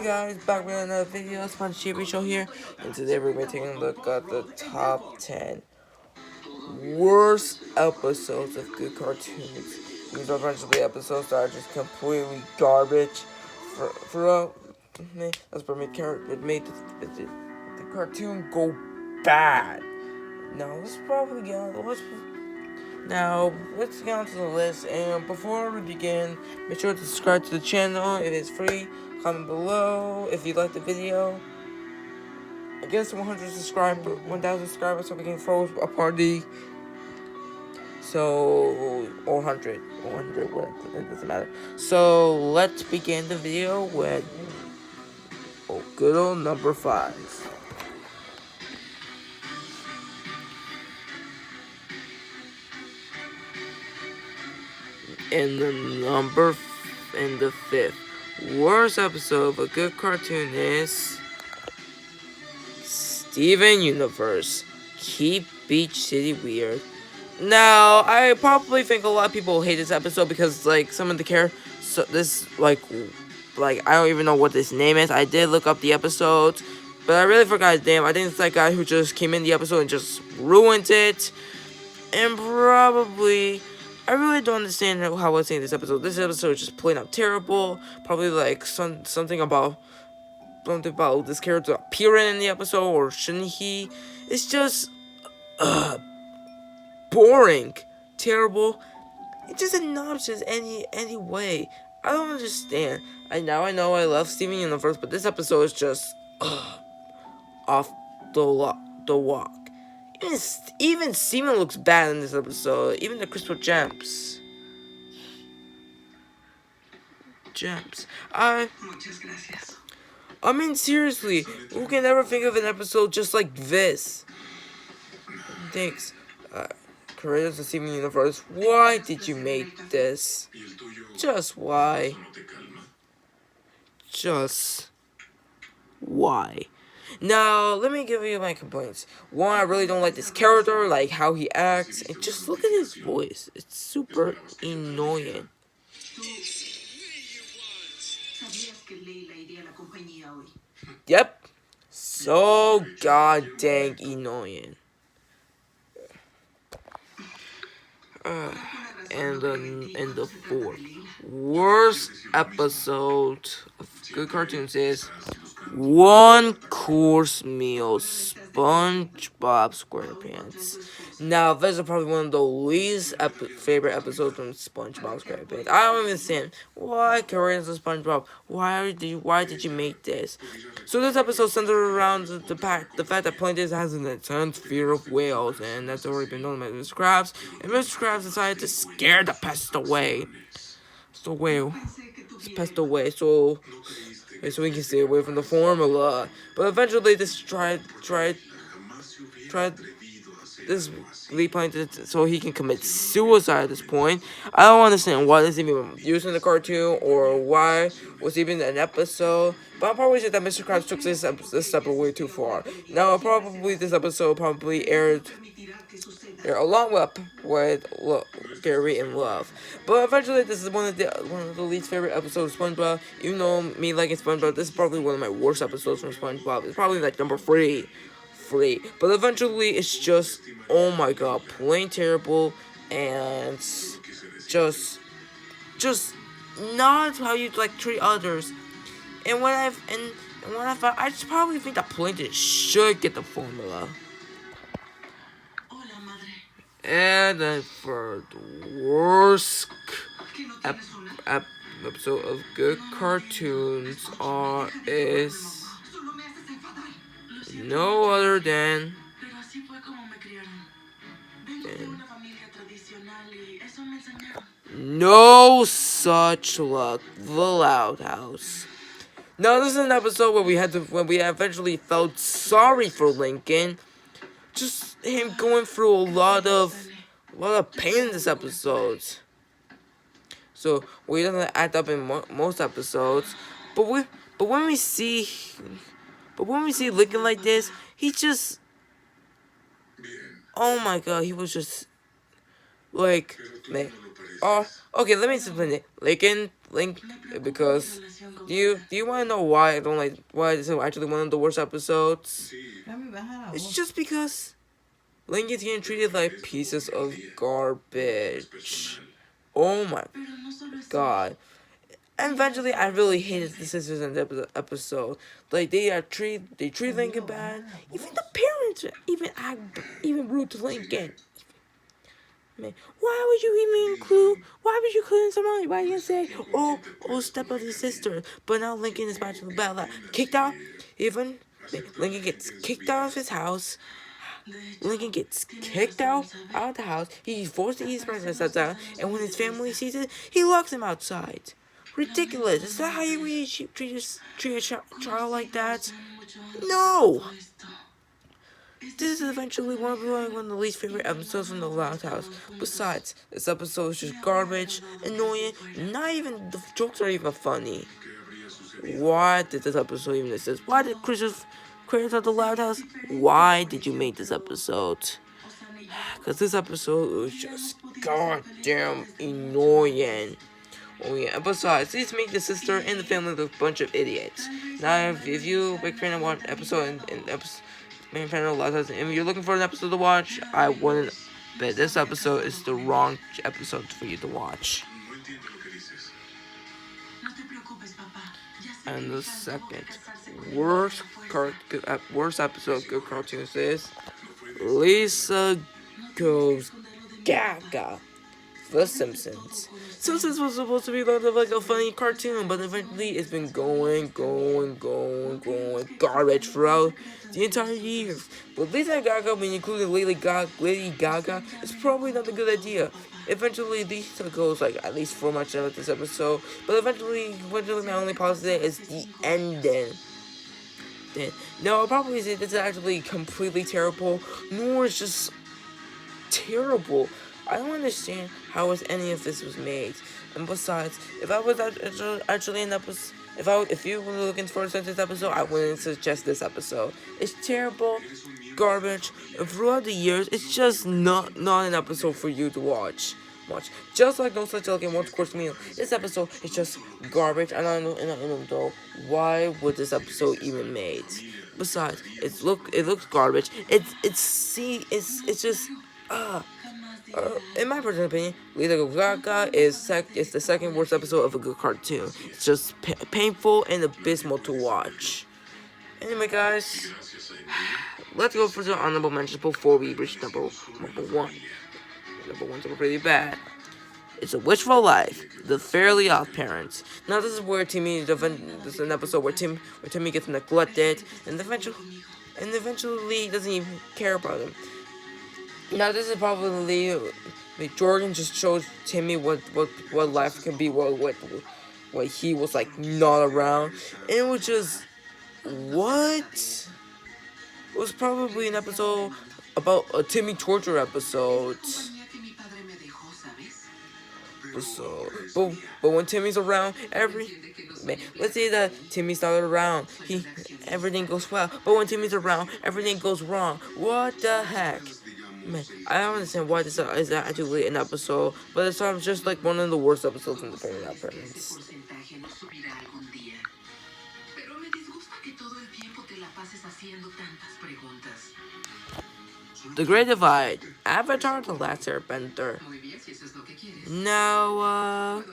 guys, back with another video. Sponge TV Show here, and today we're going to be taking a look at the top 10 worst episodes of good cartoons. These are a bunch of the episodes that are just completely garbage. That's what made the cartoon go bad. Now let's get on to the list, and before we begin, make sure to subscribe to the channel. It is free. Comment below if you like the video. Against 1,000 subscribers, so we can throw a party. So, or 100, whatever, it doesn't matter. So, let's begin the video with good old number 5. In the 5th worst episode of a good cartoon is Steven Universe. Keep Beach City weird. Now, I probably think a lot of people hate this episode because, like, some of the I don't even know what this name is. I did look up the episodes, but I really forgot his name. I think it's that guy who just came in the episode and just ruined it. And probably, I really don't understand how I was saying this episode. This episode is just plain out terrible. Probably like something about this character appearing in the episode, or shouldn't he? It's just boring, terrible. It's just obnoxious any way. I don't understand. I know I love Steven Universe, but this episode is just off the walk. Even Steven looks bad in this episode. Even the Crystal Gems. I mean, seriously, who can ever think of an episode just like this? Thanks. Creators of Steven Universe, why did you make this? Just why? Just why? Now, let me give you my complaints. One, I really don't like this character, like how he acts. And just look at his voice. It's super annoying. Yep. So god dang annoying. And the 4th worst episode of good cartoons is One Course Meal, SpongeBob SquarePants. Now, this is probably one of the least favorite episodes from SpongeBob SquarePants. I don't understand why creators of SpongeBob. Why did you make this? So this episode centered around the fact that Plankton has an intense fear of whales, and that's already been known by Mr. Krabs. And Mr. Krabs decided to scare the pest away. So whale passed away, so we can stay away from the formula. But eventually, this tried this Lee Plankton so he can commit suicide at this point. I don't understand why this even used in the cartoon or why was even an episode. But I'm probably sure that Mr. Krabs took this step way too far. Now, this episode probably aired along with Gary and Love. But eventually, this is one of the least favorite episodes of SpongeBob. Even though me liking SpongeBob, this is probably one of my worst episodes from SpongeBob. It's probably like number 3. But eventually, it's just, oh my god, plain terrible, and just not how you like treat others. And when I found, I just probably think that Plankton should get the formula. And then for the worst episode of good cartoons is no other than No Such Luck, The Loud House. Now, this is an episode where when we eventually felt sorry for Lincoln. Just him going through a lot of pain in this episode. So we doesn't act up in most episodes, but when we see Lincoln like this, he just, oh my god, he was just like, Oh, okay. Let me explain it. Link, because do you want to know why I don't like why this is actually one of the worst episodes? It's just because Link is getting treated like pieces of garbage. Oh my god. And eventually, I really hated the sisters in the episode. Like they treat Lincoln bad. Even the parents even act even rude to Lincoln. Man, why would you even include? Why would you include someone? Why you say, oh, stepmother's sister? But now Lincoln is about to battle kicked out. Even Lincoln gets kicked out of his house. Lincoln gets kicked out of the house. He's forced to eat his breakfast outside, and when his family sees it, he locks him outside. Ridiculous! Is that how you really treat a child like that? No! This is eventually one of the least favorite episodes from the Loud House. Besides, this episode is just garbage, annoying, not even the jokes are even funny. Why did this episode even exist? Why did Christopher creators of the Loud House? Why did you make this episode? Because this episode was just goddamn annoying. Oh yeah, and besides, these make the sister and the family look a bunch of idiots. Now, if you big fan of one episode and episode, main fan of Loud House, and if you're looking for an episode to watch, I wouldn't. But this episode is the wrong episode for you to watch. And the second worst episode of Good Cartoons is Lisa Goes Gaga. The Simpsons. Simpsons was supposed to be like a funny cartoon, but eventually it's been going garbage throughout the entire year. But Lady Gaga, when you include Lady Gaga, it's probably not a good idea. Eventually, Lisa goes like at least 4 much of this episode, but eventually my only positive is the ending. No, I'll probably say this is actually completely terrible, nor is just terrible. I don't understand how any of this was made. And besides, if I was actually in episode, if you were looking for this episode, I wouldn't suggest this episode. It's terrible, garbage, and throughout the years, it's just not an episode for you to watch. Just like No Such Luck and One Course Meal, this episode is just garbage, and I don't know why would this episode even made. Besides, it looks garbage. It's just in my personal opinion, Lady Gaga is the second worst episode of a good cartoon. It's just painful and abysmal to watch. Anyway, guys, let's go for the honorable mentions before we reach number one. Number one's pretty bad. It's A Wishful Life, The Fairly Odd Parents. Now this is where Timmy, this is an episode where Timmy gets neglected, and eventually doesn't even care about him. Now this is probably like Jordan just shows Timmy what life can be, what he was like not around, and it was just what? It was probably an episode about a Timmy torture episode. But when Timmy's around, let's say that Timmy's not around, everything goes well. But when Timmy's around, everything goes wrong. What the heck? Man, I don't understand why this is actually an episode, but it's just like one of the worst episodes in the Fairly Odd Parents. The Great Divide, Avatar: The Last Airbender. Now,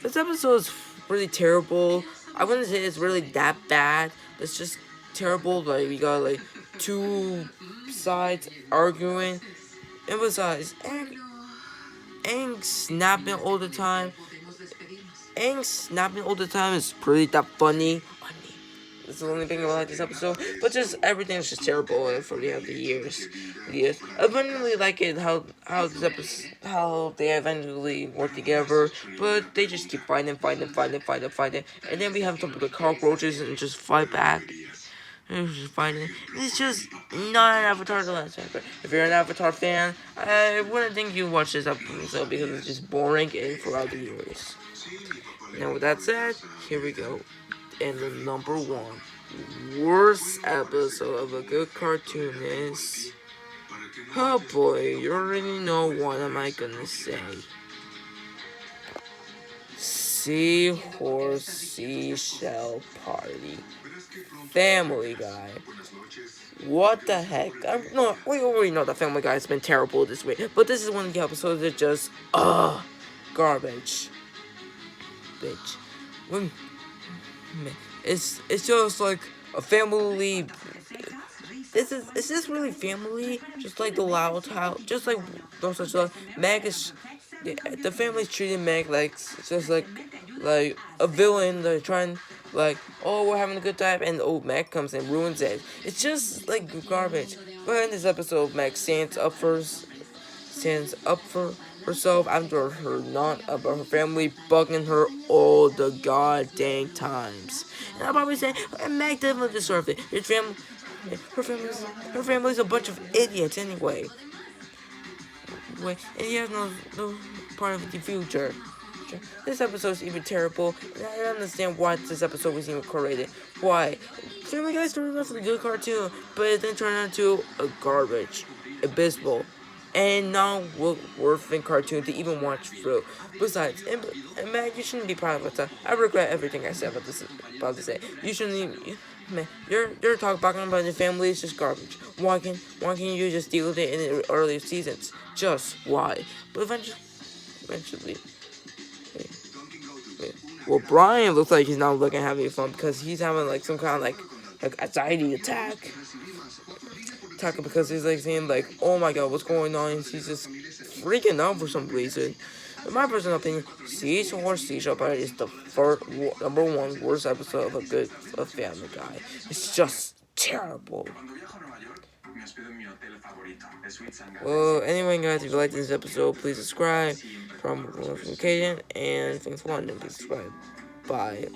this episode is really terrible. I wouldn't say it's really that bad. It's just terrible. Like, we got like two sides arguing. And besides, Aang snapping all the time. Aang snapping all the time is pretty that funny. That's the only thing I like this episode. But just everything's just terrible for the other years. I wouldn't really like it how they eventually work together, but they just keep fighting, and then we have some of the cockroaches and just fight back. It's just not an Avatar The Last Airbender. If you're an Avatar fan, I wouldn't think you watch this episode because it's just boring and throughout the years. Now with that said, here we go. And the number one worst episode of a good cartoon is... Oh boy, you already know what am I gonna say. Seahorse Seashell Party. Family Guy. What the heck? No, we already know that Family Guy has been terrible this week, but this is one of the episodes that just, garbage. Bitch. When, it's just like a family. Is this really family? Just like the Loud House, just like those such stuff. Meg is the family's treating Meg like just like a villain. They're trying like, oh, we're having a good time, and old Meg comes and ruins it. It's just like garbage. But in this episode, Meg stands up for herself after her not about her family bugging her all the goddamn times. And I'll probably say, Meg definitely deserved it. Her family's a bunch of idiots anyway. And he has no part of the future. This episode's even terrible, and I don't understand why this episode was even created. Why? Family Guy started off with a good cartoon, but it then turned into a garbage, abysmal, and not worth a cartoon to even watch through. Besides, and man, you shouldn't be proud of that. I regret everything I said about to say. You shouldn't even. Man, your talk about your family is just garbage. Why can you just deal with it in the earlier seasons? Just why? But eventually. Well, Brian looks like he's not looking having fun because he's having like some kind of like anxiety attack. Because he's like saying like, oh my god, what's going on? And he's just freaking out for some reason. In my personal opinion, Seahorse Seashell Party is the number one worst episode of Family Guy. It's just terrible. Well, anyway, guys, if you liked this episode, please subscribe from notification, and thanks for watching. Please subscribe. Bye.